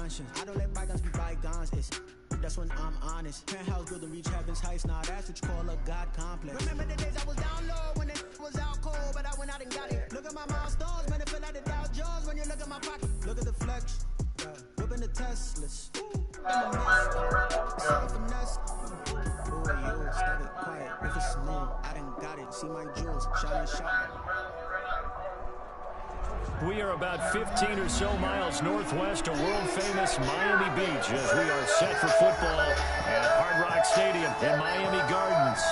conscience. I don't let bygones be bygones. That's when I'm honest. Penthouse building, reach heaven's heights. Now that's what you call a God complex. Remember the days I was down low when it was out cold, but I went out and got it. Look at my milestones, man, it feel like the Dow Jones when you look at my pocket. Look at the flex, whipping the Teslas. We are about 15 or so miles northwest of world-famous Miami Beach as we are set for football at Hard Rock Stadium in Miami Gardens.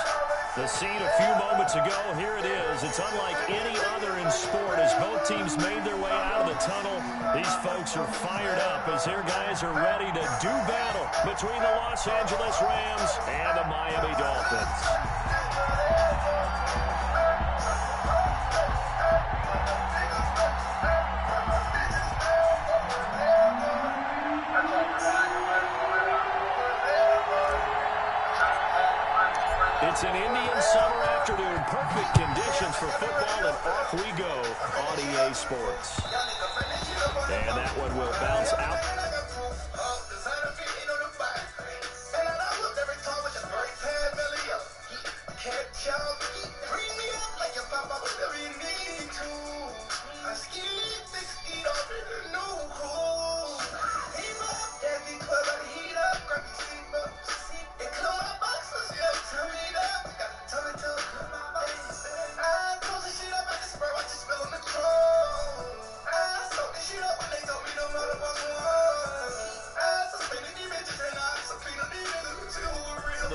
The scene a few moments ago, here it is. It's unlike any other in sport as both teams made their way out of the tunnel. These folks are fired up as their guys are ready to do battle between the Los Angeles Rams and the Miami Dolphins. It's an Indian summer afternoon. Perfect conditions for football, and off we go on EA Sports. And that one will bounce out.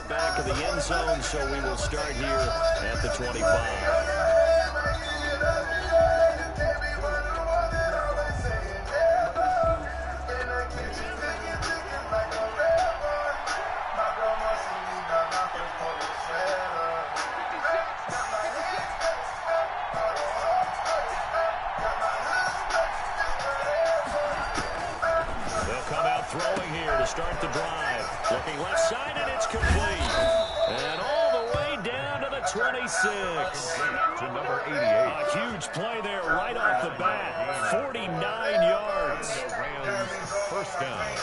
Back of the end zone, so we will start here at the 25. They'll come out throwing here to start the drive. Looking left side, and it's complete. And all the way down to the 26. To number 88. A huge play there right off the bat. 49 yards. Rams first down.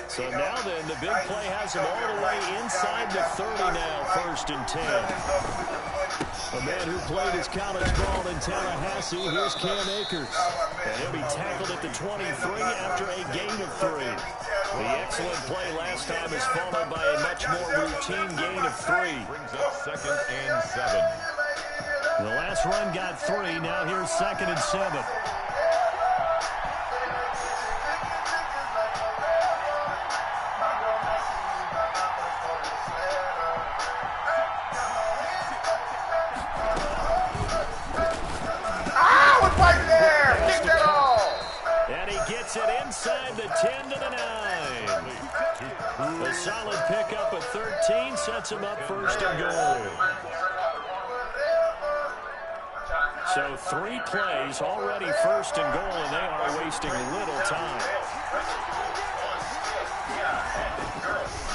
So now then, the big play has him all the way inside the 30 now, 1st and 10. A man who played his college ball in Tallahassee, here's Cam Akers. And he'll be tackled at the 23 after a gain of 3. The excellent play last time is followed by a much more routine gain of 3. Brings up 2nd and 7. The last run got 3, now here's 2nd and 7. Inside the 10 to the 9. A solid pickup of 13 sets him up 1st and goal. So 3 plays already 1st and goal, and they are wasting little time.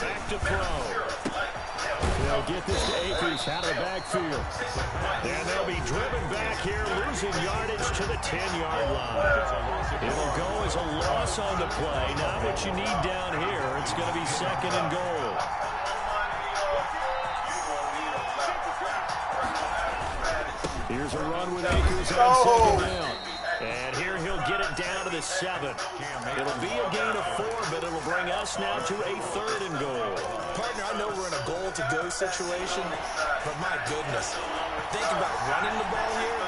Back to throw. They'll get this to Akers out of the backfield. And they'll be driven back here, losing yardage to the 10-yard line. It'll go as a loss on the play. Not what you need down here. It's going to be 2nd and goal. Here's a run with Akers on 2nd down. And here he'll get it down to the 7. It'll be a gain of 4, but it'll bring us now to a 3rd and goal. Partner, I know we're in a goal-to-go situation, but my goodness, think about running the ball here.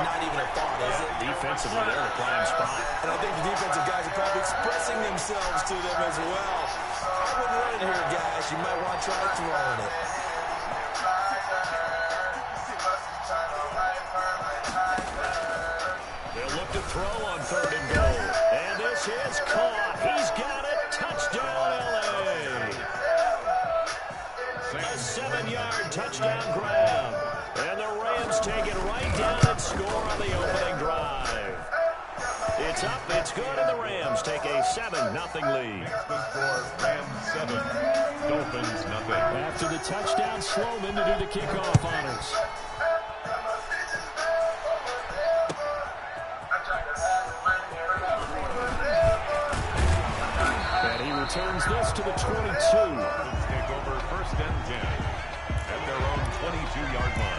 Not even a thought, is it? Defensively, they're in a prime spot. And I think the defensive guys are probably expressing themselves to them as well. I wouldn't run it here, guys. You might want to try throwing it. They'll look to throw on 3rd and goal. And this is caught. He's got it. Touchdown, L.A. A 7-yard touchdown grab. And the Rams take it right down and score on the opening drive. It's up, it's good, and the Rams take a 7-0 lead. The score, Rams 7, Dolphins nothing. After the touchdown, Sloman to do the kickoff honors. And he returns this to the 22. Dolphins take over 1st and 10 at their own 22-yard line.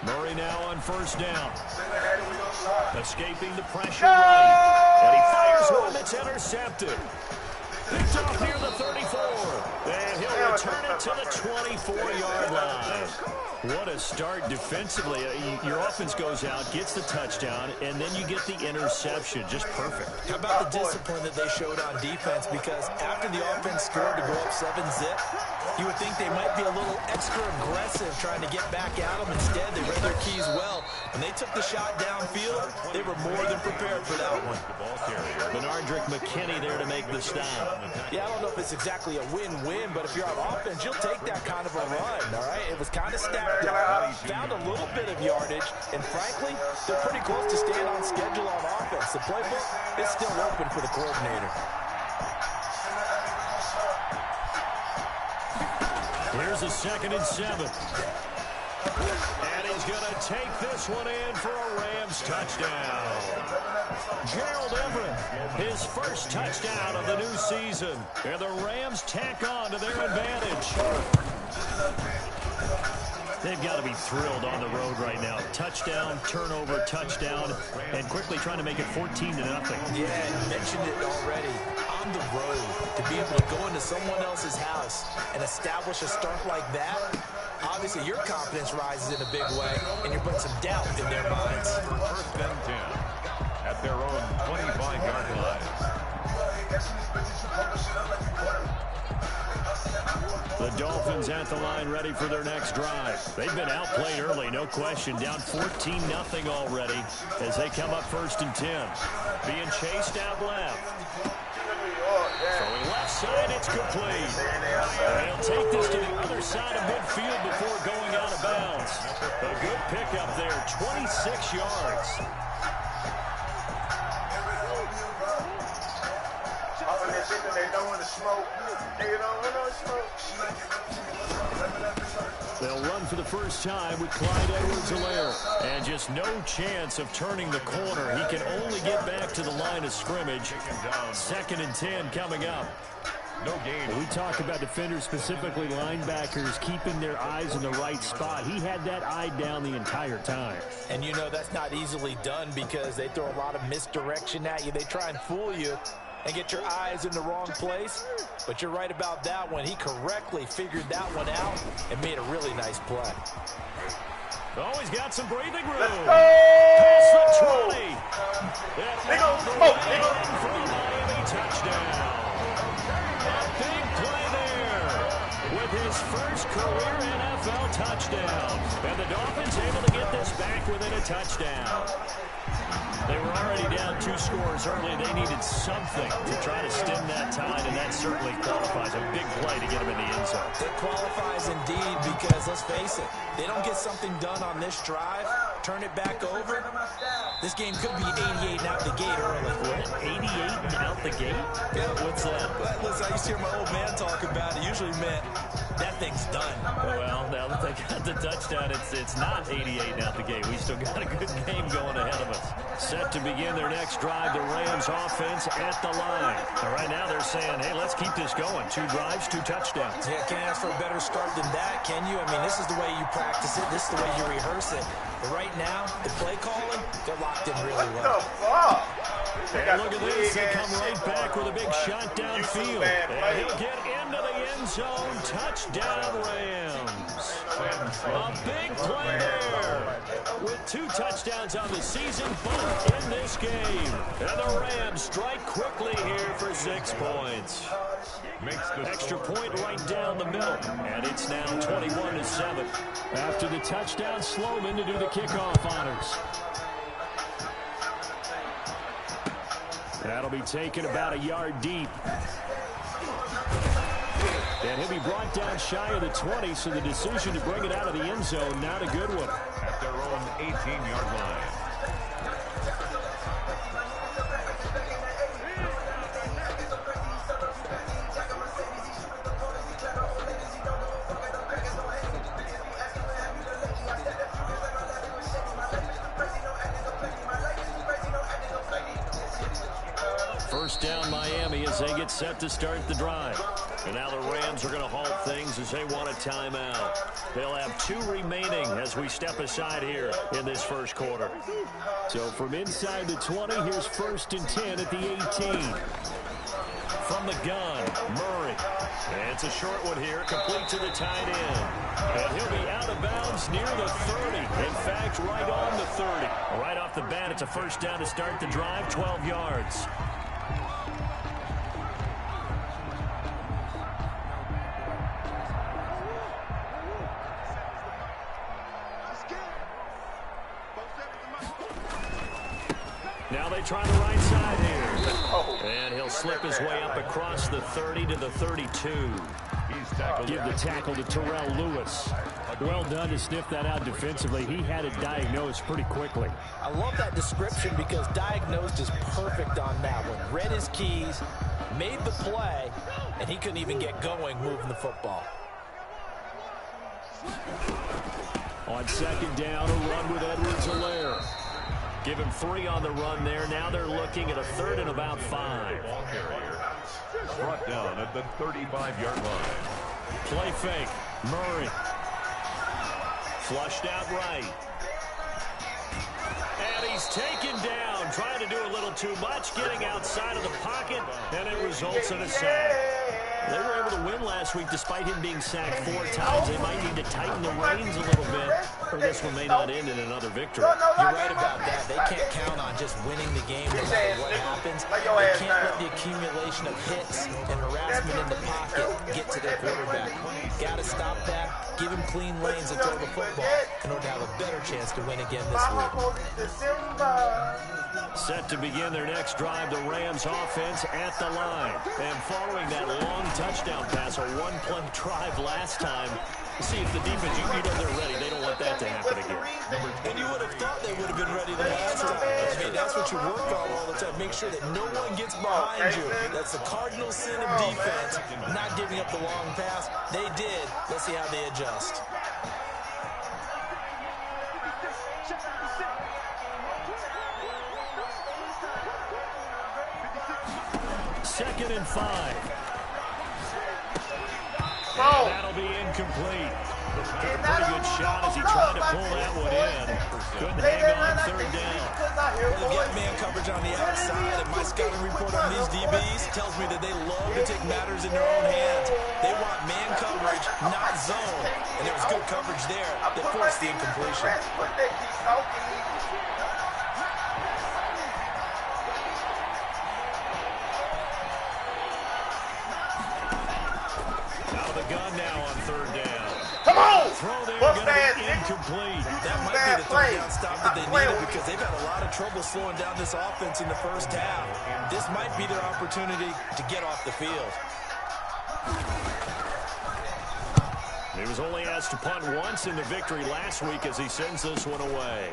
Murray now on 1st down. Escaping the pressure right. And he fires one that's intercepted. Picked off near the 34. And he'll return it to the 24-yard line. What a start defensively. Your offense goes out, gets the touchdown, and then you get the interception. Just perfect. How about the discipline that they showed on defense? Because after the offense scored to go up 7-zip, you would think they might be a little extra aggressive trying to get back at them. Instead, they read their keys well. When they took the shot downfield, they were more than prepared for that one. Benardrick McKinney there to make the stop. Yeah, I don't know if it's exactly a win-win, but if you're on offense, you'll take that kind of a run, all right? It was kind of stacked up, found a little bit of yardage, and frankly, they're pretty close to staying on schedule on offense. The playbook is still open for the coordinator. Here's a 2nd and 7. And he's going to take this one in for a Rams touchdown. Gerald Everett, his first touchdown of the new season. And the Rams tack on to their advantage. They've got to be thrilled on the road right now. Touchdown, turnover, touchdown, and quickly trying to make it 14-0. Yeah, you mentioned it already. On the road, to be able to go into someone else's house and establish a start like that, obviously your confidence rises in a big way, and you're putting some doubt in their minds. 1st and 10 at their own 25-yard line. The Dolphins at the line ready for their next drive. They've been outplayed early, no question. Down 14-0 already as they come up 1st and 10. Being chased out left. Throwing left side, it's complete. They'll take this to the other side of midfield before going out of bounds. A good pickup there, 26 yards. They'll run for the first time with Clyde Edwards-Helaire. And just no chance of turning the corner. He can only get back to the line of scrimmage. 2nd and 10 coming up. No gain. We talk about defenders, specifically linebackers, keeping their eyes in the right spot. He had that eye down the entire time. And you know that's not easily done because they throw a lot of misdirection at you. They try and fool you and get your eyes in the wrong place. But you're right about that one. He correctly figured that one out and made a really nice play. Oh, he's got some breathing room. Past the 20. And all the way in for a Miami touchdown. A big play there with his first career NFL touchdown. And the Dolphins able to get this back within a touchdown. They were already down 2 scores early. They needed something to try to stem that tide, and that certainly qualifies. A big play to get them in the end zone. It qualifies indeed because, let's face it, they don't get something done on this drive, turn it back over, this game could be 88 and out the gate early. What, 88 and out the gate? Yeah, what's that? Listen, I used to hear my old man talk about it. Usually meant that thing's done. Well, now that they got the touchdown, it's not 88 and out the gate. We still got a good game going ahead of us. Set to begin their next drive, the Rams offense at the line. And right now they're saying, hey, let's keep this going. 2 drives, 2 touchdowns. Yeah, can't ask for a better start than that, can you? I mean, this is the way you practice it. This is the way you rehearse it. But right now, the play calling, they're locked in really well. And look at this. They come right back with a big shot downfield. And he'll get into the end zone. Touchdown, Rams. A big play there. With 2 touchdowns on the season, both in this game. And the Rams strike quickly here for 6 points. Extra point right down the middle. And it's now 21-7. After the touchdown, Sloman to do the kickoff honors. That'll be taken about a yard deep. And he'll be brought down shy of the 20, so the decision to bring it out of the end zone, not a good one. At their own 18-yard line. First down Miami as they get set to start the drive. And now the Rams are going to halt things as they want a timeout. They'll have 2 remaining as we step aside here in this first quarter. So from inside the 20, here's 1st and 10 at the 18. From the gun, Murray. And it's a short one here, complete to the tight end. And he'll be out of bounds near the 30. In fact, right on the 30. Right off the bat, it's a first down to start the drive, 12 yards. Now they try the right side here. And he'll slip his way up across the 30 to the 32. Give the tackle to Terrell Lewis. Well done to sniff that out defensively. He had it diagnosed pretty quickly. I love that description because diagnosed is perfect on that one. Read his keys, made the play, and he couldn't even get going moving the football. On second down, a run with Edwards-Helaire. Give him 3 on the run there. Now they're looking at a 3rd and about 5. Brought down at the 35-yard line. Play fake. Murray. Flushed out right. And he's taken down. Trying to do a little too much. Getting outside of the pocket. And it results in a sack. They were able to win last week despite him being sacked 4 times. They might need to tighten the reins a little bit, or this one may not end in another victory. You're right about that. They can't count on just winning the game no matter what happens. They can't let the accumulation of hits and harassment in the pocket get to their quarterback. Got to stop that. Give him clean lanes and throw the football in order to have a better chance to win again this week. Set to begin their next drive, the Rams offense at the line. And following that long touchdown pass, a 1-play drive last time, see if the defense, you know they're ready. They don't want that to happen again. And you would have thought they would have been ready the last time. I mean, that's what you work on all the time. Make sure that no one gets behind you. That's the cardinal sin of defense, not giving up the long pass. They did. Let's see how they adjust. Second and 5. And that'll be incomplete. Took a pretty good shot as he tried to pull that one in. Couldn't hang on 3rd down. Well, they get man coverage on the outside, and my scouting report on these DBs tells me that they love to take matters in their own hands. They want man coverage, not zone. And there was good coverage there that forced the incompletion. Gun now on 3rd down. Come on! Throw there going to be incomplete. That might be the 3rd down stop that they needed because they've had a lot of trouble slowing down this offense in the first half. This might be their opportunity to get off the field. He was only asked to punt once in the victory last week as he sends this one away.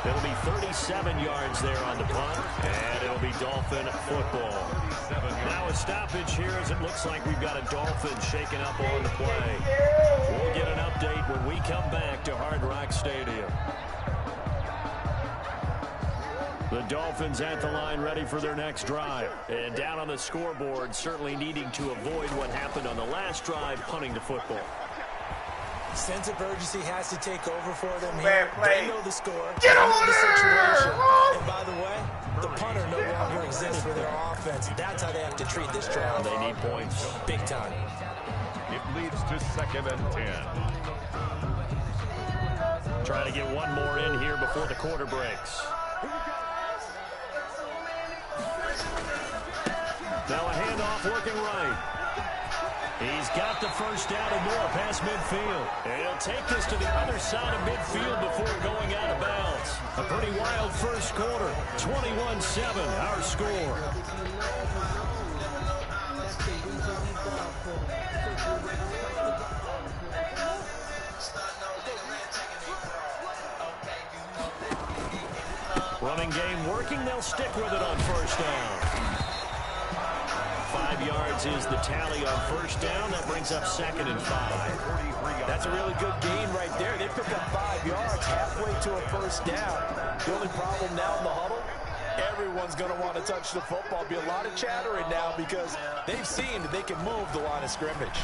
It'll be 37 yards there on the punt, and it'll be Dolphin football. Now a stoppage here as it looks like we've got a Dolphin shaken up on the play. We'll get an update when we come back to Hard Rock Stadium. The Dolphins at the line ready for their next drive. And down on the scoreboard, certainly needing to avoid what happened on the last drive, punting the football. Sense of urgency has to take over for them Fair here. play. They know the score. Get They know over the there! situation. Oh! And by the way, the punter no longer exists for their offense. That's how they have to treat this drive. They need points. Big time. It leads to 2nd and 10. Trying to get one more in here before the quarter breaks. Now a handoff working right. He's got the first down and more past midfield. And he'll take this to the other side of midfield before going out of bounds. A pretty wild first quarter. 21-7, our score. Running game working. They'll stick with it on first down. 5 yards is the tally on first down. That brings up 2nd and 5. That's a really good gain right there. They pick up 5 yards halfway to a first down. The only problem now in the huddle, everyone's going to want to touch the football. Be a lot of chattering now because they've seen that they can move the line of scrimmage.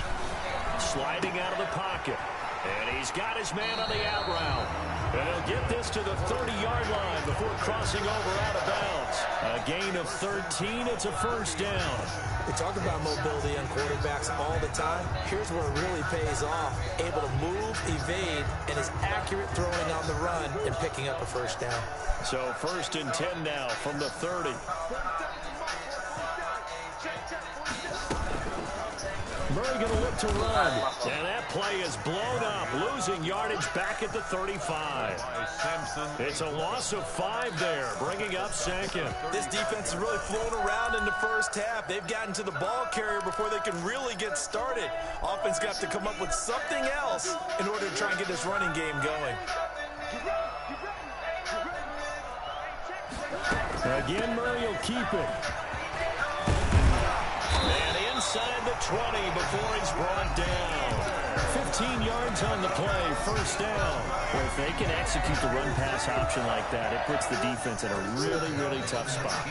Sliding out of the pocket. And he's got his man on the out route. And he'll get this to the 30-yard line before crossing over out of bounds. A gain of 13. It's a first down. We talk about mobility on quarterbacks all the time. Here's where it really pays off. Able to move, evade, and is accurate throwing on the run and picking up a first down. So 1st and 10 now from the 30. Murray going to look to run. And that play is blown up. Losing yardage back at the 35. It's a loss of 5 there, bringing up 2nd. This defense is really flown around in the first half. They've gotten to the ball carrier before they can really get started. Offense got to come up with something else in order to try and get this running game going. Again, Murray will keep it. And inside the 20 before he's brought down. 15 yards on the play, first down. Well, if they can execute the run-pass option like that, it puts the defense in a really, really tough spot.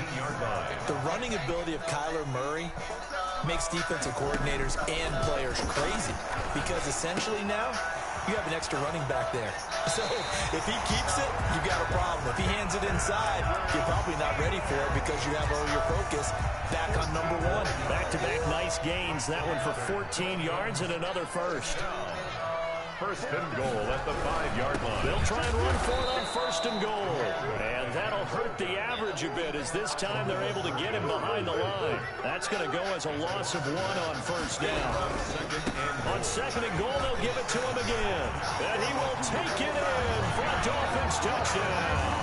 The running ability of Kyler Murray makes defensive coordinators and players crazy because essentially now you have an extra running back there. So if he keeps it, you got a problem. If he hands it inside, you're probably not ready for it because you have all your focus back on number 1. Back-to-back nice gains. That one for 14 yards and another first. 1st and goal at the 5-yard line. They'll try and run for it on 1st and goal. And that'll hurt the average a bit as this time they're able to get him behind the line. That's going to go as a loss of 1 on first down. On 2nd and goal, they'll give it to him again. And he will take it in for a Dolphins touchdown.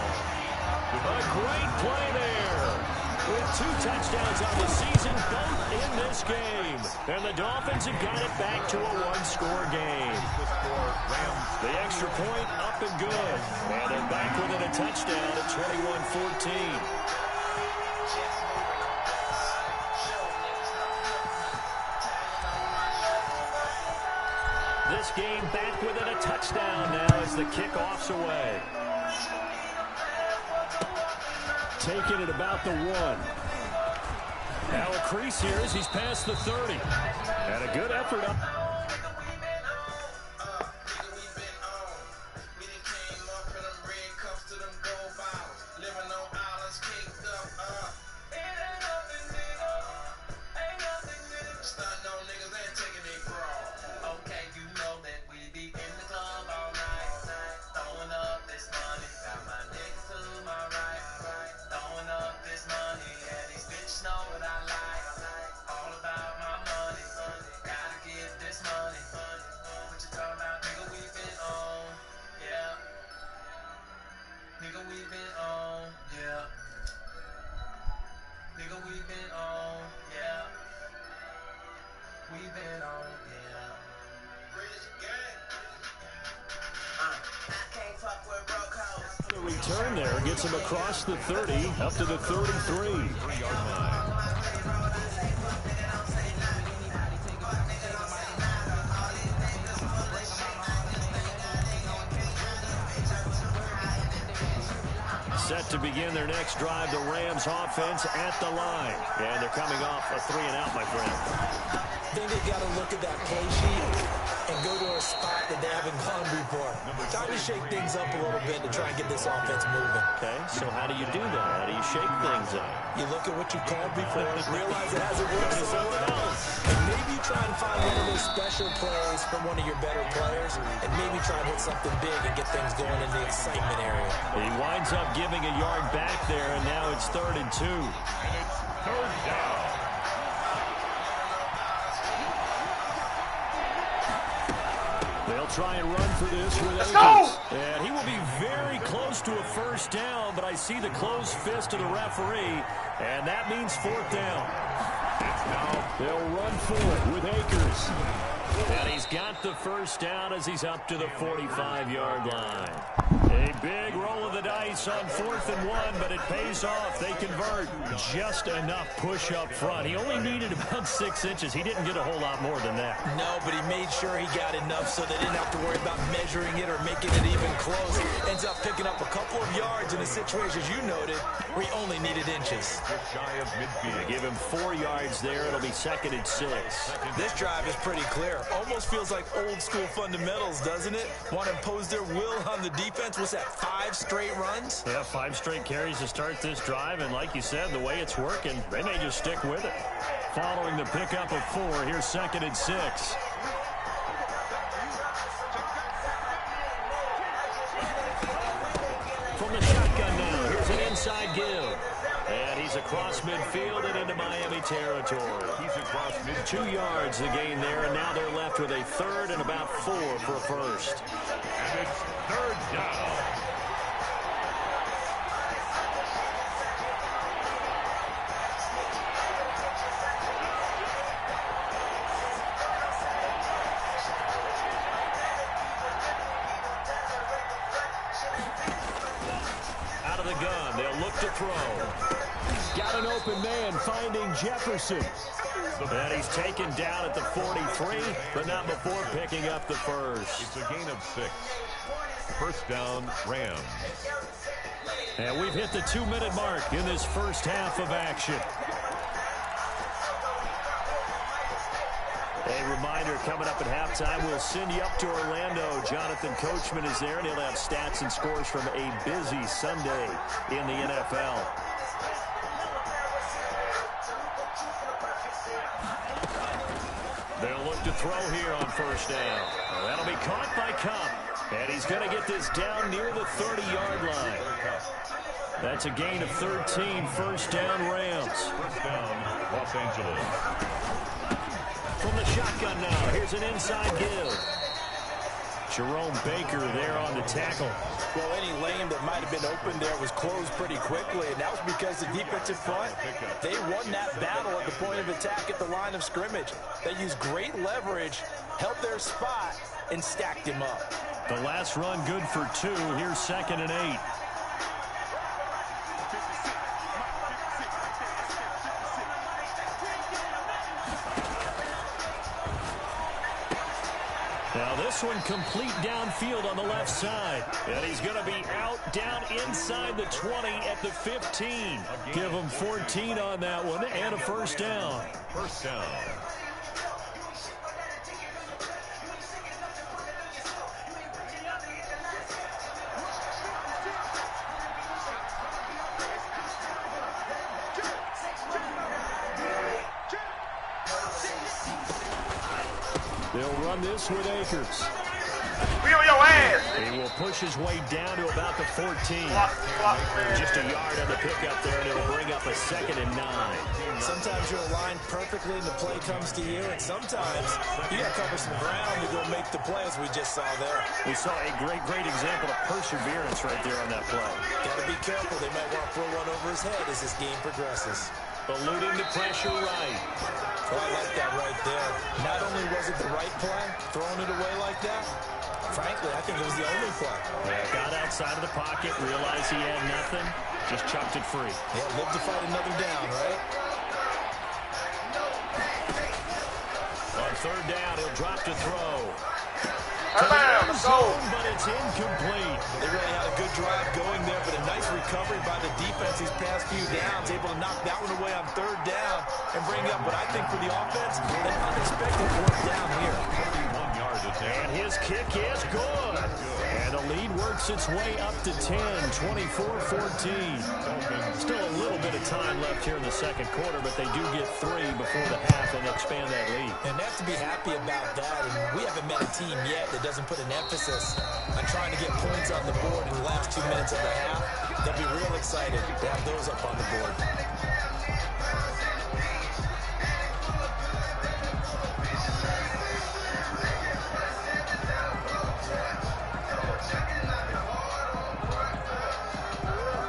A great play there. With 2 touchdowns on the season, both in this game. And the Dolphins have got it back to a 1-score game. The extra point up and good. And they're back within a touchdown at 21-14. This game back within a touchdown now as the kickoff's away. Taking it about the 1. Now a crease here as he's past the 30. And a good effort up. The return there gets him across the 30, up to the 33. 3-yard line. Set to begin their next drive, the Rams offense at the line. And they're coming off a 3-and-out, my friend. think they got to look at that play sheet and go to a spot that they haven't gone before. Time to shake things up a little bit to try and get this offense moving. Okay, so how do you do that? How do you shake things up? You look at what you called before, realize it hasn't worked for someone else, and maybe you try and find one of those special plays from one of your better players, and maybe try and hit something big and get things going in the excitement area. He winds up giving a yard back there, and now it's 3rd and 2. And it's 3rd down. They'll try and run for this with Akers. And he will be very close to a 1st down, but I see the closed fist of the referee, and that means 4th down. They'll run for it with Akers. And he's got the 1st down as he's up to the 45-yard line. A big roll of the dice on 4th and 1, but it pays off. They convert. Just enough push up front. He only needed about 6 inches. He didn't get a whole lot more than that. No, but he made sure he got enough so they didn't have to worry about measuring it or making it even close. Ends up picking up a couple of yards in a situation, as you noted, where he only needed inches. Just shy of midfield. Give him 4 yards there. It'll be 2nd and 6. This drive is pretty clear. Almost feels like old school fundamentals, doesn't it? Want to impose their will on the defense. What's that, 5 straight runs? Yeah, 5 straight carries to start this drive, and like you said, the way it's working, they may just stick with it. Following the pickup of 4, here's 2nd and 6. From the shotgun now, here's an inside give. And he's across midfield and into Miami territory. He's across midfield. 2 yards the gain there, and now they're left with a 3rd and about 4 for a 1st. And it's 3rd down. Out of the gun, they'll look to throw. Got an open man finding Jefferson. And he's taken down at the 43, but not before picking up the 1st. It's a gain of 6. 1st down, Rams. And we've hit the 2-minute mark in this first half of action. A reminder, coming up at halftime, we'll send you up to Orlando. Jonathan Coachman is there, and he'll have stats and scores from a busy Sunday in the NFL. They'll look to throw here on 1st down. That'll be caught by Kupp. And he's going to get this down near the 30-yard line. That's a gain of 13, 1st down Rams. 1st down, Los Angeles. From the shotgun now, here's an inside give. Jerome Baker there on the tackle. Well, any lane that might have been open there was closed pretty quickly, and that was because the defensive front, they won that battle at the point of attack at the line of scrimmage. They used great leverage, held their spot, and stacked him up. The last run good for 2. Here's 2nd and 8. Now this one complete downfield on the left side. And he's going to be out down inside the 20 at the 15. Give him 14 on that one and a 1st down. 1st down. They'll run this with Akers. Wheel your ass. He will push his way down to about the 14. Just a yard on the pickup there, and it'll bring up a 2nd and 9. Sometimes you're aligned perfectly and the play comes to you, and sometimes you got to cover some ground to go make the play, as we just saw there. We saw a great example of perseverance right there on that play. Got to be careful. They might want to throw one over his head as this game progresses. Eluding the pressure right. Oh, I like that right there. Not only was it the right play, throwing it away like that, frankly, I think it was the only play. Yeah, got outside of the pocket, realized he had nothing, just chucked it free. Yeah, live to fight another down, right? On 3rd down, he'll drop to throw. to the end zone, but it's incomplete. They really had a good drive going there, but a nice recovery by the defense these past few downs, able to knock that one away on third down and bring up what I think for the offense, an unexpected fourth down here. 31 yards attempt. And his kick is good. And the lead works its way up to 10, 24-14. Still a little bit of time left here in the second quarter, but they do get 3 before the half and expand that lead. And they have to be happy about that. And we haven't met a team yet that doesn't put an emphasis on trying to get points on the board in the last 2 minutes of the half. They'll be real excited to have those up on the board.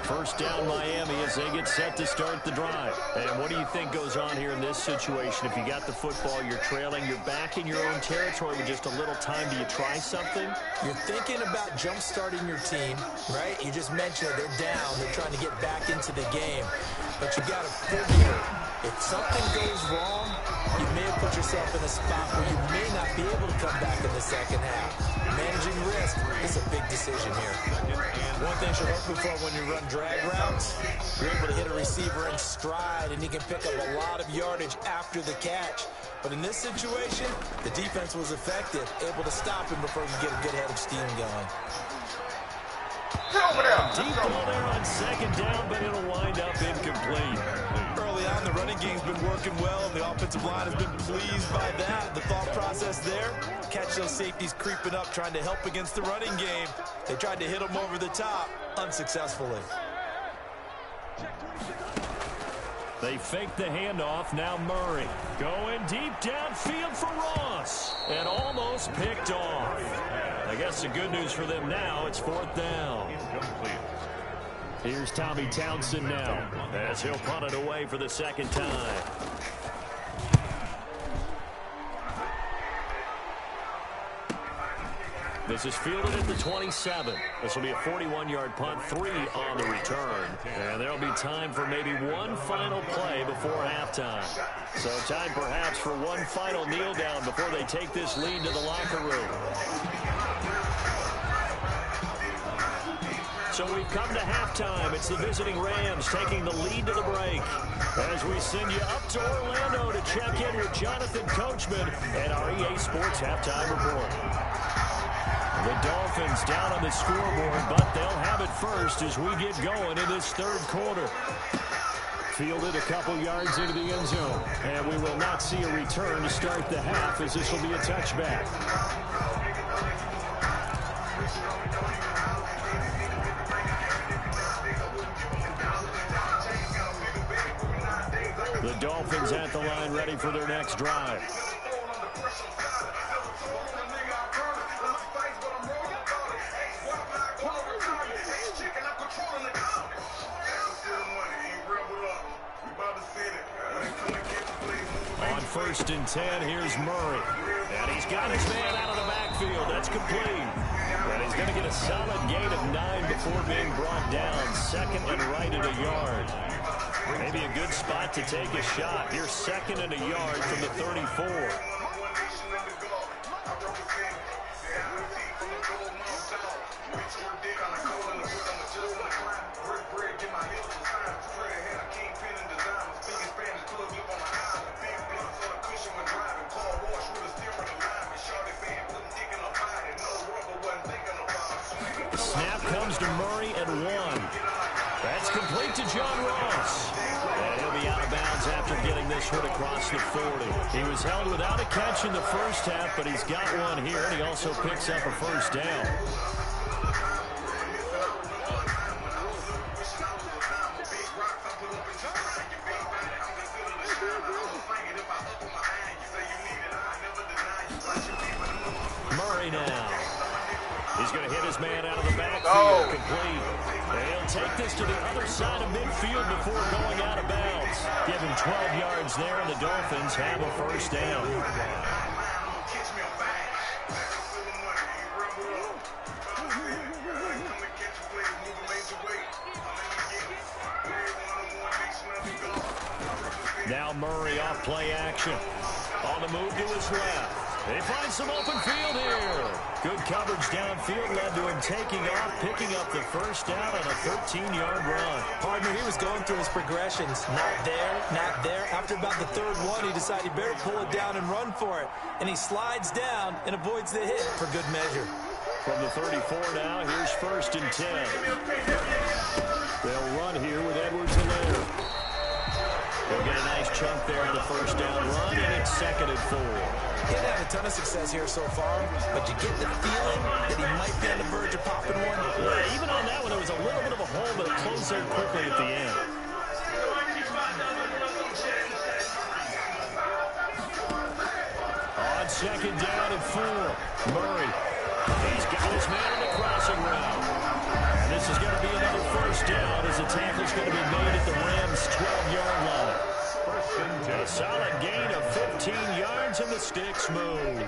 First down Miami as they get set to start the drive. And what do you think goes on here in this situation? If you got the football, you're trailing, you're back in your own territory with just a little time. Do you try something? You're thinking about jump-starting your team, right? You just mentioned it. They're down. They're trying to get back into the game. But you got to figure, if something goes wrong, you may have put yourself in a spot where you may not be able to come back in the second half. Managing risk is a big decision here. One thing you're looking for when you run drag routes, you're able to hit a receiver in stride, and he can pick up a lot of yardage after the catch. But in this situation, the defense was effective, able to stop him before he could get a good head of steam going. Deep ball there on second down, but it'll wind up incomplete. Early on, the running game's been working well, and the offensive line has been pleased by that. The thought process there, catch those safeties creeping up, trying to help against the running game. They tried to hit them over the top, unsuccessfully. They fake the handoff. Now Murray going deep downfield for Ross. And almost picked off. I guess the good news for them now, it's fourth down. Incomplete. Here's Tommy Townsend now as he'll punt it away for the second time. This is fielded at the 27. This will be a 41-yard punt, 3 on the return. And there'll be time for maybe one final play before halftime. So time perhaps for one final kneel down before they take this lead to the locker room. So we've come to halftime. It's the visiting Rams taking the lead to the break. As we send you up to Orlando to check in with Jonathan Coachman at our EA Sports Halftime Report. The Dolphins down on the scoreboard, but they'll have it first as we get going in this third quarter. Fielded a couple yards into the end zone, and we will not see a return to start the half as this will be a touchback. The Dolphins at the line ready for their next drive. On 1st and 10, here's Murray. And he's got his man out of the backfield. That's complete. And he's going to get a solid gain of 9 before being brought down. Second and right at a yard. Maybe a good spot to take a shot. Here's second and a yard from the 34. Snap comes to Murray at 1. That's complete to John Ross. And he'll be out of bounds after getting this one across the 40. He was held without a catch in the first half, but he's got one here, and he also picks up a first down. Murray now. He's going to hit his man out of the backfield, complete. And he'll take this to the other side of midfield before going out of bounds. Give him 12 yards there, and the Dolphins have a first down. Now Murray off play action. On the move to his left. They find some open field here. Good coverage downfield led to him taking off, picking up the first down on a 13-yard run. Partner, he was going through his progressions. Not there, not there. After about the third one, he decided he better pull it down and run for it. And he slides down and avoids the hit for good measure. From the 34 now, here's 1st and 10. They'll run here with Edwards-Helaire. They'll get a nice chunk there on the first down run, and it's 2nd and 4. He hasn't had a ton of success here so far, but you get the feeling that he might be on the verge of popping one. Yeah, even on that one, there was a little bit of a hole, but it closed there quickly at the end. On 2nd down and 4, Murray. He's got his man in the crossing route. And this is going to be another first down as the tackle's going to be made at the Rams' 12-yard line. A solid gain of 15 yards and the sticks move.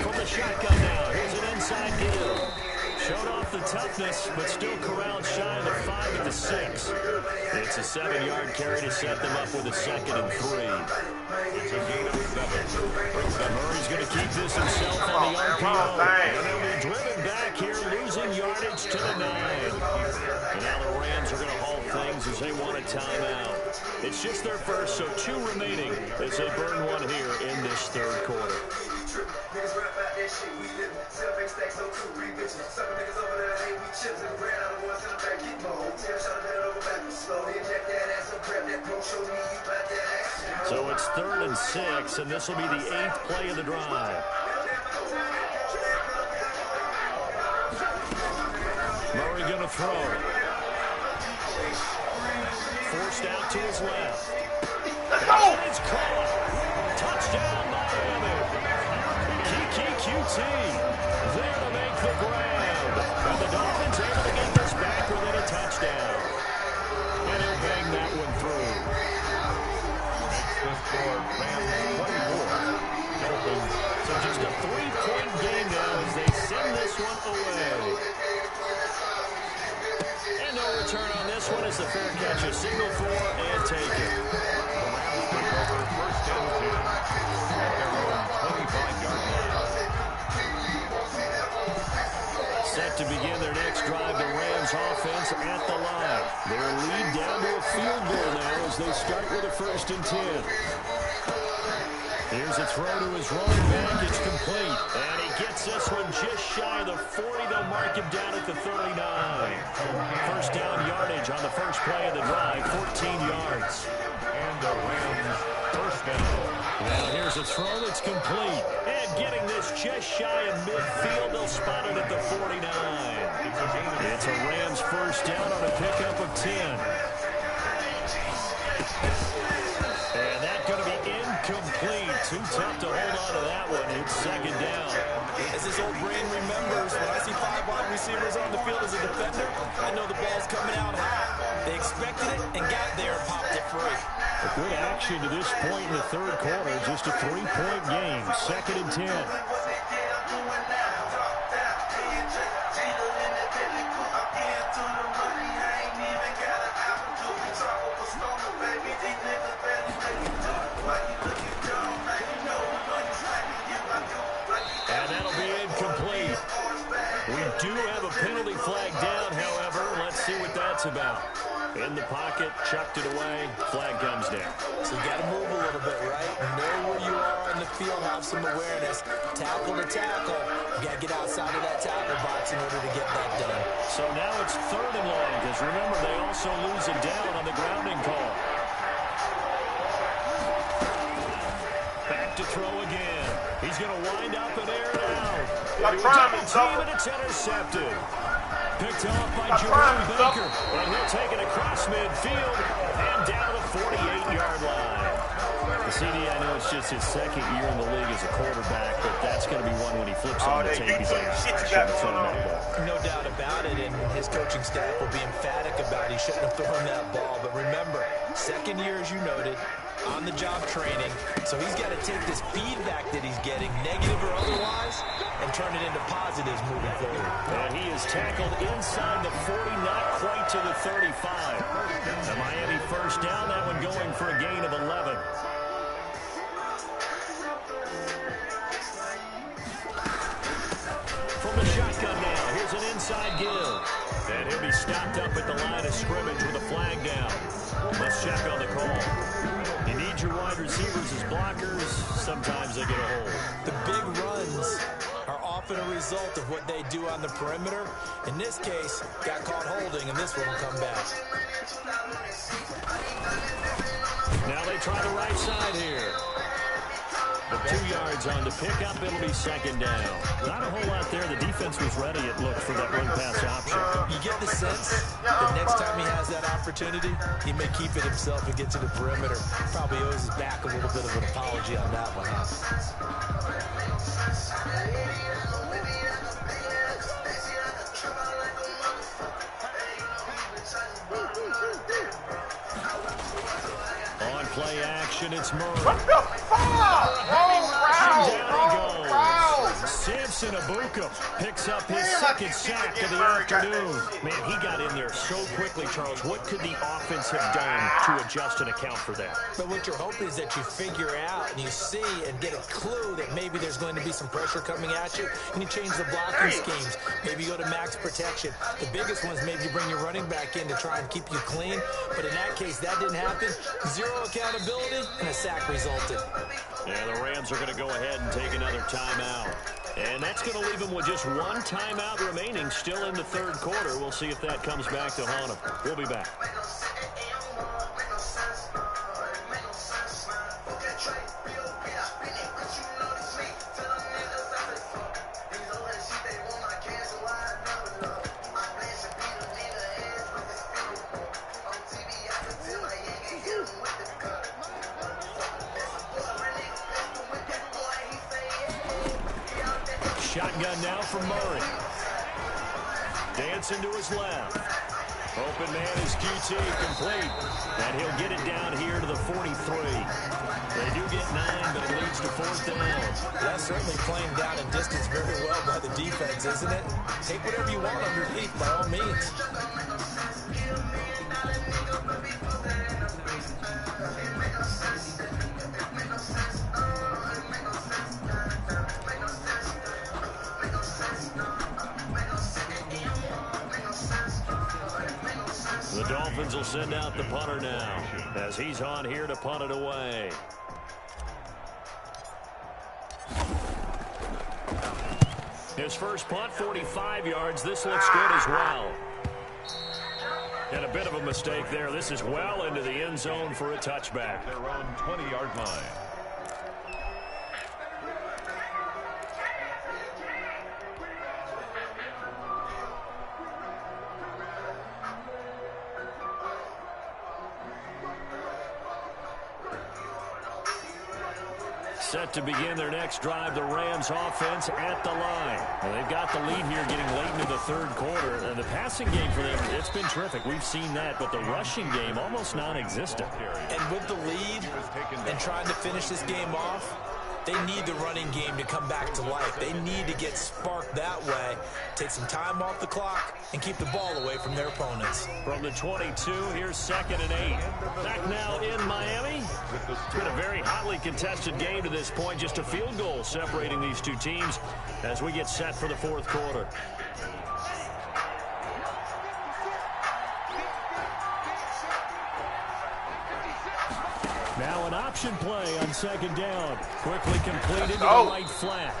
From the shotgun now, here's an inside Gill. Showed off the toughness, but still corralled shy of the 5 at the 6. It's a 7-yard carry to set them up with a 2nd and 3. It's a gain of 7. Murray's going to keep this himself on the RPO. And they'll be driven back here, losing yardage to the 9. And now the Rams are going to halt things as they want a timeout. It's just their first, so 2 remaining as they burn one here in this 3rd quarter. So it's 3rd and 6, and this will be the 8th play of the drive. Murray going to throw. Forced out to his left. And it's caught. Touchdown, Miami. Kiki QT there to make the grab. And the Dolphins able to get this back within a touchdown. And he'll bang that one through. The score, Rams 24. Dolphins. So just a 3-point game now as they send this one away. And no return on this one as the fair catch is signaled for and taken. The Rams take over 1st and 10 at their own 25-yard line. Set to begin their next drive, the Rams offense at the line. Their lead down to a field goal now as they start with a 1st and 10. Here's a throw to his running back. It's complete. And he gets this one just shy of the 40. They'll mark him down at the 39. First down yardage on the first play of the drive, 14 yards. And the Rams' 1st down. Now here's a throw that's complete. And getting this just shy of midfield, they'll spot it at the 49. It's a Rams 1st down on a pickup of 10. And that's going to be incomplete. Too tough to hold on to that one. It's 2nd down. As his old brain remembers, when I see 5 wide receivers on the field as a defender, I know the ball's coming out high. They expected it and got there and popped it free. A good action to this point in the 3rd quarter. Just a 3-point game. 2nd and 10. And that'll be incomplete. We do have a penalty flag down, however. Let's see what that's about. In the pocket, chucked it away, flag comes down. So you got to move a little bit, right? Know where you are on the field, have some awareness. Tackle to tackle. You got to get outside of that tackle box in order to get that done. So now it's 3rd and long, because remember, they also lose it down on the grounding call. Back to throw again. He's going to wind up and air it out. Double team, and it's intercepted. Picked off by Jerome Baker. And he'll take it across midfield and down to the 48-yard line. The CD, I know it's just his 2nd year in the league as a quarterback, but that's going to be one when he flips on the tape. He's like, I shouldn't have thrown that ball. No doubt about it, and his coaching staff will be emphatic about he shouldn't have thrown that ball. But remember, 2nd year, as you noted, on-the-job training. So he's got to take this feedback that he's getting, negative or otherwise, and turn it into positives moving forward. And he is tackled inside the 40, not quite to the 35. The Miami first down, that one going for a gain of 11. From the shotgun now, here's an inside give. And he'll be stopped up at the line of scrimmage with a flag down. Let's check on the call. You need your wide receivers as blockers. Sometimes they get a hold. The big runs are often a result of what they do on the perimeter. In this case, got caught holding, and this one will come back. Now they try the right side here. The 2 yards on the pickup, it'll be second down. Not a whole lot there. The defense was ready, it looked, for that run-pass option. You get the sense that next time he has that opportunity, he may keep it himself and get to the perimeter. Probably owes his back a little bit of an apology on that one. On play action, it's Murray. What the fuck? Down he goes. Samson Abuka picks up his second sack of the afternoon. Man, he got in there so quickly, Charles. What could the offense have done to adjust and account for that? But what you're hoping is that you figure out and you see and get a clue that maybe there's going to be some pressure coming at you, and you change the blocking schemes. Maybe you go to max protection. The biggest one is maybe you bring your running back in to try and keep you clean. But in that case, that didn't happen. Zero accountability, and a sack resulted. Yeah, the Rams are going to go ahead and take another timeout. And that's going to leave them with just one timeout remaining still in the third quarter. We'll see if that comes back to haunt them. We'll be back. Shotgun now from Murray. Dancing to his left. Open man is QT, complete. And he'll get it down here to the 43. They do get 9, but it leads to fourth down. That's certainly playing down in distance very well by the defense, isn't it? Take whatever you want underneath, by all means. The Dolphins will send out the punter now as he's on here to punt it away. His first punt, 45 yards. This looks good as well. And a bit of a mistake there. This is well into the end zone for a touchback. Their own 20-yard line. Set to begin their next drive, the Rams offense at the line. And they've got the lead here getting late into the third quarter. And the passing game for them, it's been terrific. We've seen that, but the rushing game almost non-existent. And with the lead and trying to finish this game off, they need the running game to come back to life. They need to get sparked that way, take some time off the clock, and keep the ball away from their opponents. From the 22, here's 2nd and 8. Back now in Miami. It's been a very hotly contested game to this point. Just a field goal separating these two teams as we get set for the fourth quarter. Now an option play on 2nd down. Quickly completed to the right flat.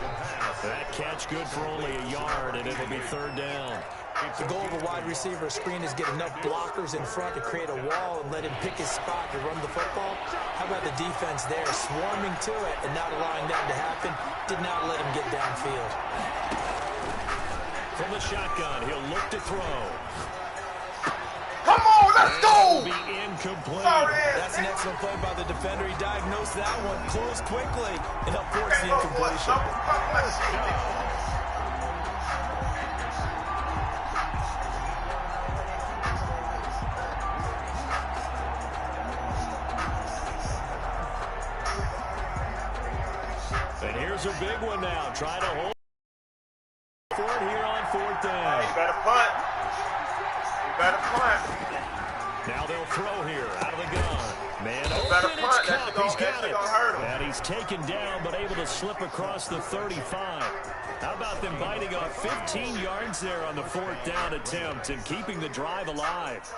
That catch good for only a yard, and it'll be 3rd down. The goal of a wide receiver screen is get enough blockers in front to create a wall and let him pick his spot to run the football. How about the defense there, swarming to it and not allowing that to happen? Did not let him get downfield. From the shotgun, he'll look to throw. Come on, let's go! Be incomplete. That's an excellent play by the defender. He diagnosed that one, closed quickly, and helped force the incompletion. Let's go. Here's a big one now. Try to hold for it here on 4th down. You better punt. You better punt. Now they'll throw here out of the gun. Man, better open, punt. it's Cup. He's got it. Gonna hurt him. And he's taken down, but able to slip across the 35. How about them biting off 15 yards there on the 4th down attempt and keeping the drive alive?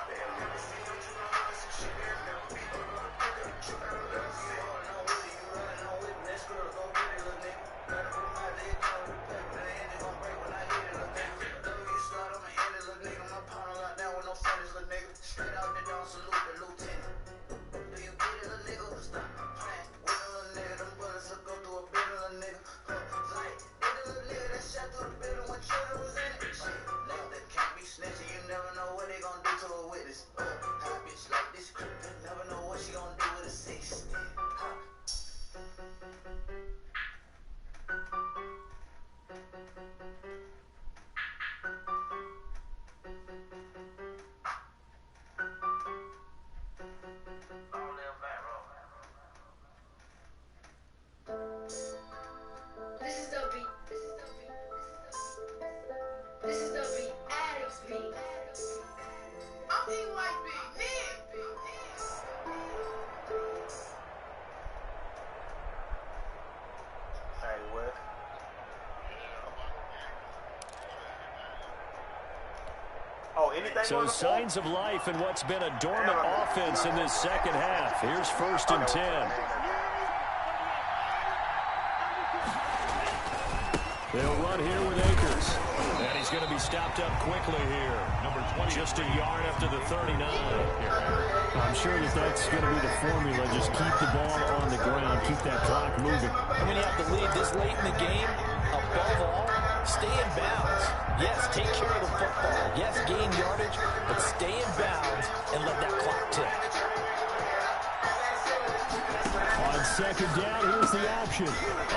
So signs of life in what's been a dormant offense in this second half. Here's 1st and 10. They'll run here with Akers. And he's going to be stopped up quickly here. Number 20. Just a yard after the 39. I'm sure that's going to be the formula. Just keep the ball on the ground. Keep that clock moving. And when you have the lead this late in the game, above all, stay in bounds. Yes, take care of the football. Yes, gain yardage, but stay in bounds and let that clock tick. On 2nd down, here's the option.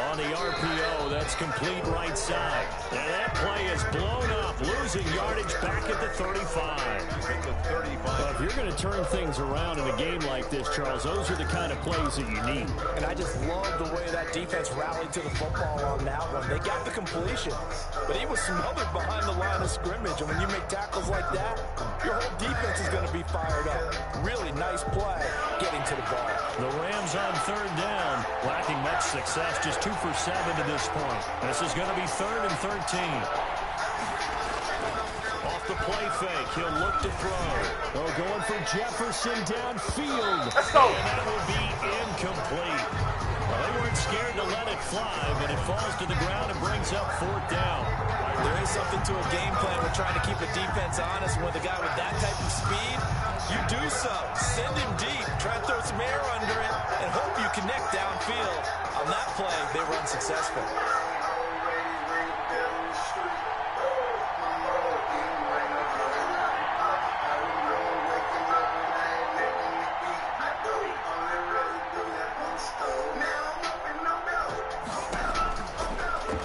On the RPO, that's complete right side. And that play is blown up, losing yardage back at the 35. Well, if you're going to turn things around in a game like this, Charles, those are the kind of plays that you need. And I just love the way that defense rallied to the football on that one. They got the completion, but he was smothered behind the line of scrimmage. And when you make tackles like that, your whole defense is going to be fired up. Really nice play getting to the ball. The Rams on 3rd down, lacking much success, just 2 for 7 to this point. This is going to be 3rd and 13. Off the play fake, he'll look to throw. Oh, going for Jefferson downfield. Let's go. And that will be incomplete. Well, they weren't scared to let it fly, but it falls to the ground and brings up 4th down. There is something to a game plan. We're trying to keep a defense honest. With a guy with that type of speed, you do so. Send him deep. Try to throw some air under it and hope you connect downfield. On that play, they were unsuccessful.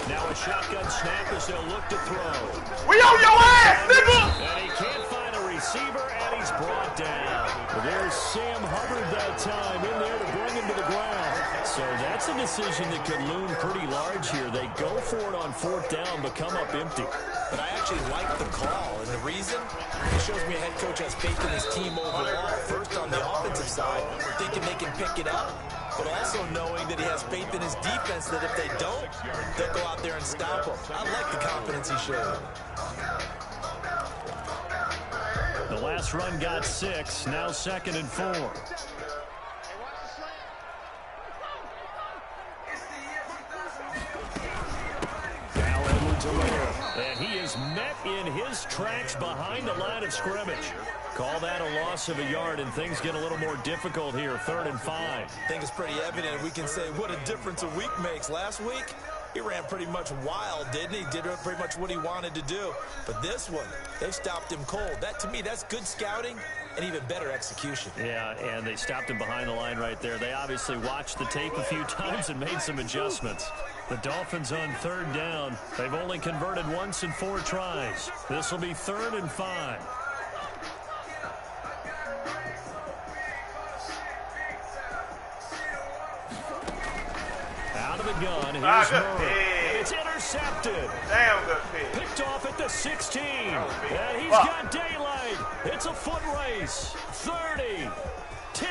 Now a shotgun snap as they'll look to throw. We on your ass, nigga! And he can't find a receiver, and he's brought down. There's Sam Hubbard that time in there to bring him to the ground. So that's a decision that could loom pretty large here. They go for it on 4th down, but come up empty. But I actually like the call, and the reason? It shows me a head coach has faith in his team overall. First on the offensive side, thinking they can pick it up, but also knowing that he has faith in his defense that if they don't, they'll go out there and stop them. I like the confidence he showed. The last run got 6, now 2nd and 4. Now Edwards-Helaire, and he is met in his tracks behind the line of scrimmage. Call that a loss of a yard, and things get a little more difficult here, 3rd and 5. I think it's pretty evident. We can say what a difference a week makes. Last week, he ran pretty much wild, didn't he? Did pretty much what he wanted to do. But this one, they stopped him cold. That, to me, that's good scouting and even better execution. Yeah, and they stopped him behind the line right there. They obviously watched the tape a few times and made some adjustments. The Dolphins on 3rd down. They've only converted once in 4 tries. This will be 3rd and 5. Out of the gun. Here's Murray. It's intercepted. Damn good pitch. Picked off at the 16. And he's got daylight. It's a foot race. 30, 10,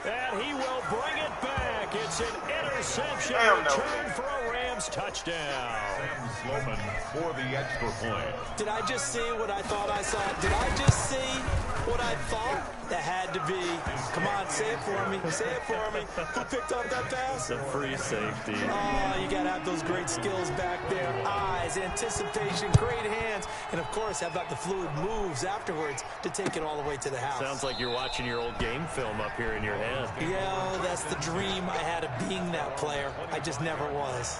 and he will bring it back. It's an interception return for a Rams touchdown. Sam Sloman for the extra point. Did I just see what I thought I saw? Did I just see what I thought? That had to be. Come on, say it for me. Say it for me. Who picked up that pass? The free safety. Oh, you got to have those great skills back there. Eyes, anticipation, great hands. And, of course, how about the fluid moves afterwards to take it all the way to the house? Sounds like you're watching your old game film up here in your head. Yeah, that's the dream I had of being that player. I just never was.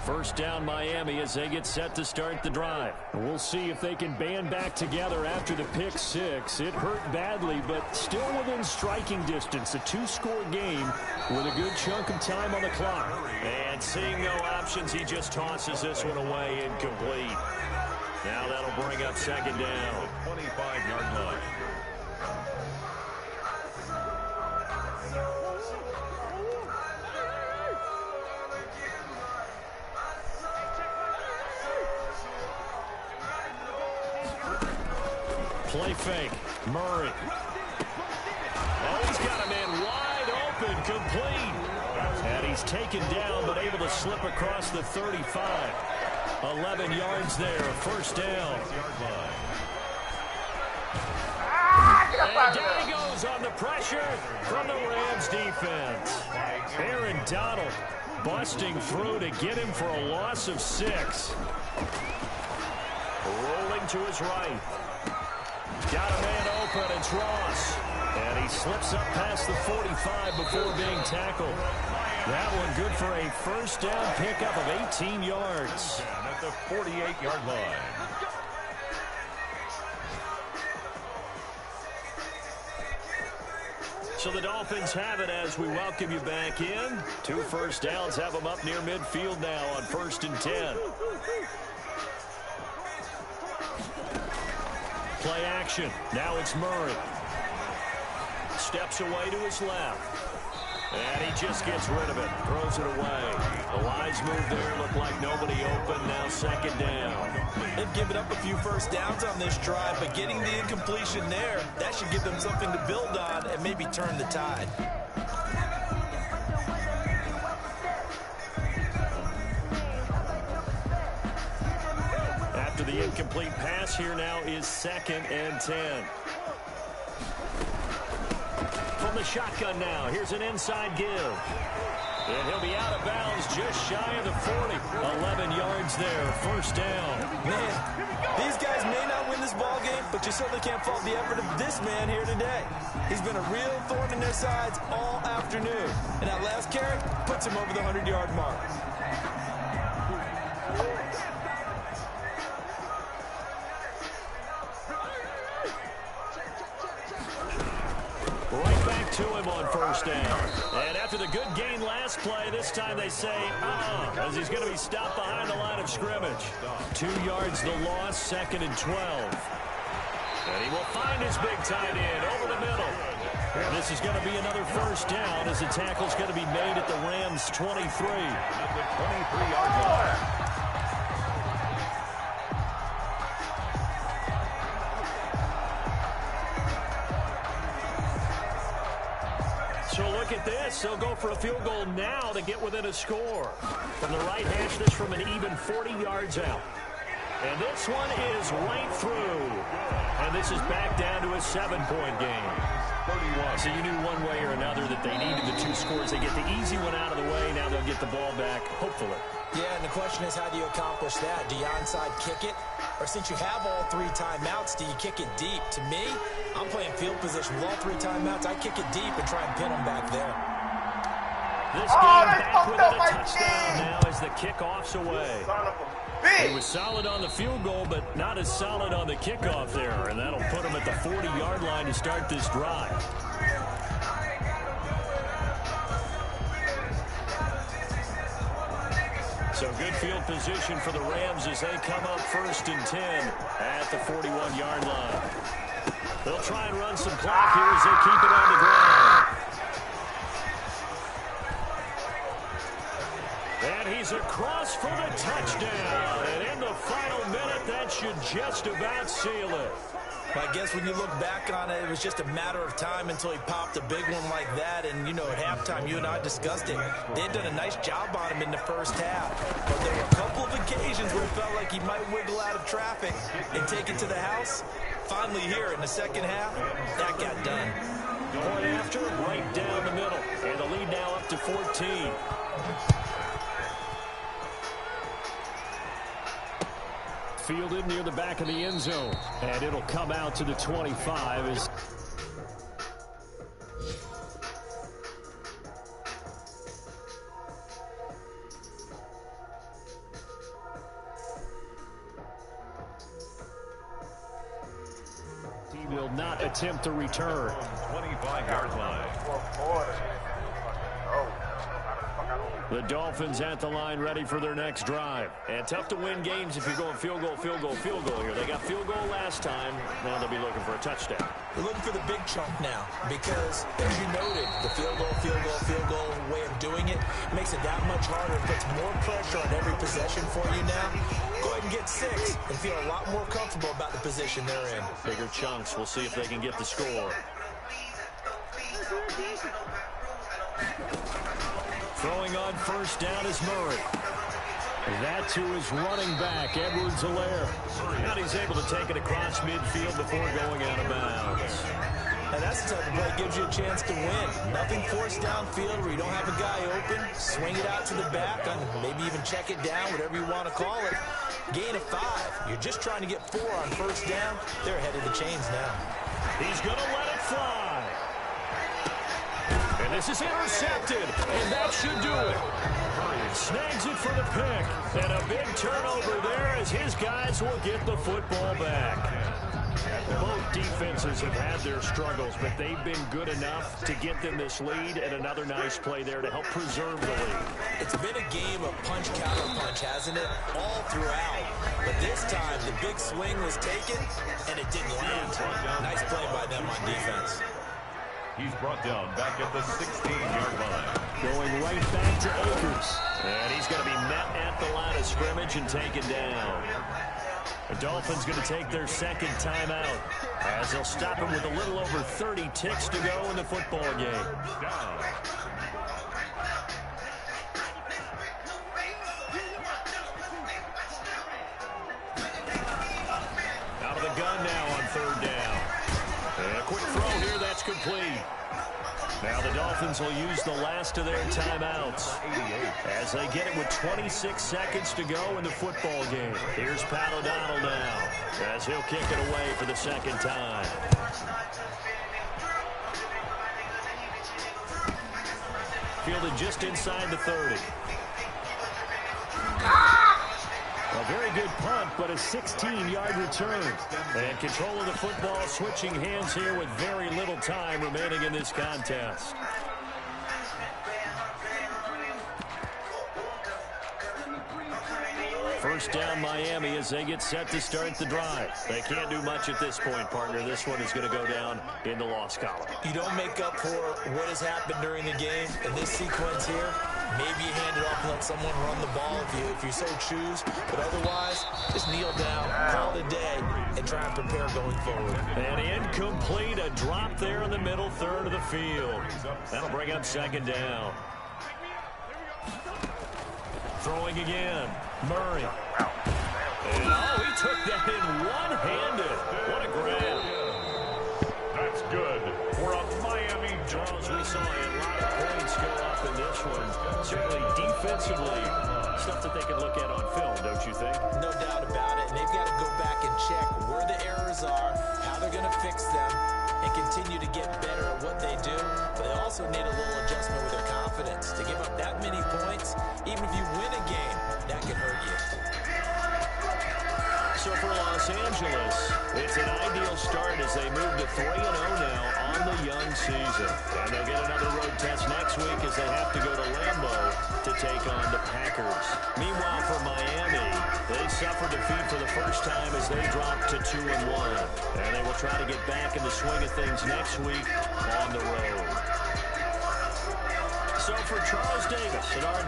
First down Miami as they get set to start the drive. We'll see if they can band back together after the pick six. It hurt badly, but still within striking distance. A two-score game with a good chunk of time on the clock. And seeing no options, he just tosses this one away incomplete. Now that'll bring up second down. 25-yard line. Play fake. Murray. Oh, he's got a man wide open, complete. And he's taken down, but able to slip across the 35. 11 yards there, first down. And down he goes on the pressure from the Rams defense. Aaron Donald busting through to get him for a loss of 6. Rolling to his right. Got a man open, it's Ross. And he slips up past the 45 before being tackled. That one good for a first down pickup of 18 yards. At the 48-yard line. So the Dolphins have it as we welcome you back in. 2 first downs have them up near midfield now on 1st and 10. Play action. Now it's Murray. Steps away to his left. And he just gets rid of it. Throws it away. The lines move there. Look like nobody open. Now second down. They've given up a few first downs on this drive, but getting the incompletion there, that should give them something to build on and maybe turn the tide. After the incomplete pass, here now is 2nd and 10. From the shotgun now, here's an inside give. And he'll be out of bounds just shy of the 40. 11 yards there, first down. Man, these guys may not win this ball game, but you certainly can't fault the effort of this man here today. He's been a real thorn in their sides all afternoon. And that last carry puts him over the 100-yard mark. Right back to him on first down. And after the good gain last play, this time they say, as he's going to be stopped behind the line of scrimmage. 2 yards the loss, 2nd and 12. And he will find his big tight end over the middle. And this is going to be another first down as the tackle's going to be made at the Rams' 23. At the 23-yard line. So look at this. They'll go for a field goal now to get within a score. From the right hash, this from an even 40 yards out. And this one is right through. And this is back down to a 7-point game. 31. So you knew one way or another that they needed the 2 scores. They get the easy one out of the way. Now they'll get the ball back, hopefully. Yeah, and the question is, how do you accomplish that? Do you onside kick it? Or since you have all 3 timeouts, do you kick it deep? To me, I'm playing field position with all 3 timeouts. I kick it deep and try and pin them back there. This game back within a touchdown now as the kickoffs away. He was solid on the field goal, but not as solid on the kickoff there, and that'll put him at the 40-yard line to start this drive. So good field position for the Rams as they come up 1st and 10 at the 41-yard line. They'll try and run some clock here as they keep it on the ground. And he's across for the touchdown. And in the final minute, that should just about seal it. I guess when you look back on it, it was just a matter of time until he popped a big one like that. And, you know, at halftime, you and I discussed it. They'd done a nice job on him in the first half. But there were a couple of occasions where it felt like he might wiggle out of traffic and take it to the house. Finally here in the second half, that got done. Point after, right down the middle. And the lead now up to 14. Fielded near the back of the end zone. And it'll come out to the 25 as he will not attempt to return. 25-yard line. The Dolphins at the line ready for their next drive. And tough to win games if you're going field goal, field goal, field goal here. They got field goal last time. Now they'll be looking for a touchdown. They're looking for the big chunk now because, as you noted, the field goal way of doing it makes it that much harder. It puts more pressure on every possession for you now. Go ahead and get 6 and feel a lot more comfortable about the position they're in. Bigger chunks. We'll see if they can get the score. Throwing on first down is Murray. That to his running back, Edwards-Helaire. And he's able to take it across midfield before going out of bounds. And that's the type of play that gives you a chance to win. Nothing forced downfield where you don't have a guy open. Swing it out to the back, and maybe even check it down, whatever you want to call it. Gain of 5. You're just trying to get 4 on first down. They're ahead of the chains now. He's going to let it fly. And this is intercepted, and that should do it. Snags it for the pick, and a big turnover there as his guys will get the football back. Both defenses have had their struggles, but they've been good enough to get them this lead, and another nice play there to help preserve the lead. It's been a game of punch, counter punch, hasn't it? All throughout. But this time, the big swing was taken, and it didn't land. Nice play by them on defense. He's brought down back at the 16-yard line. Going right back to Akers. And he's going to be met at the line of scrimmage and taken down. The Dolphins going to take their second timeout as they'll stop him with a little over 30 ticks to go in the football game. Out of the gun now on third down. And a quick throw here, that's complete. Now the Dolphins will use the last of their timeouts as they get it with 26 seconds to go in the football game. Here's Pat O'Donnell now as he'll kick it away for the second time. Fielded just inside the 30. A very good punt, but a 16-yard return. And control of the football switching hands here with very little time remaining in this contest. First down Miami as they get set to start the drive. They can't do much at this point, partner. This one is going to go down in the loss column. You don't make up for what has happened during the game in this sequence here. Maybe you hand it off and let someone run the ball if you so choose. But otherwise, just kneel down, call it a day, and try and prepare going forward. And incomplete, a drop there in the middle third of the field. That'll bring up second down. Throwing again, Murray. And, oh, he took that in one-handed. What a grab. That's good for a Miami Charles, we saw a lot of points go up in this one. Certainly defensively, stuff that they can look at on film, don't you think? No doubt about it. And they've got to go back and check where the errors are, how they're going to fix them, and continue to get better at what they do, but they also need a little adjustment with their confidence. To give up that many points, even if you win a game, that can hurt you. So for Los Angeles, it's an ideal start as they move to 3-0 now on the young season. And they'll get another road test next week as they have to go to Lambeau to take on the Packers. Meanwhile, for Miami, they suffered defeat for the first time as they dropped to 2-1. And they will try to get back in the swing of things next week on the road. So for Charles Davis at our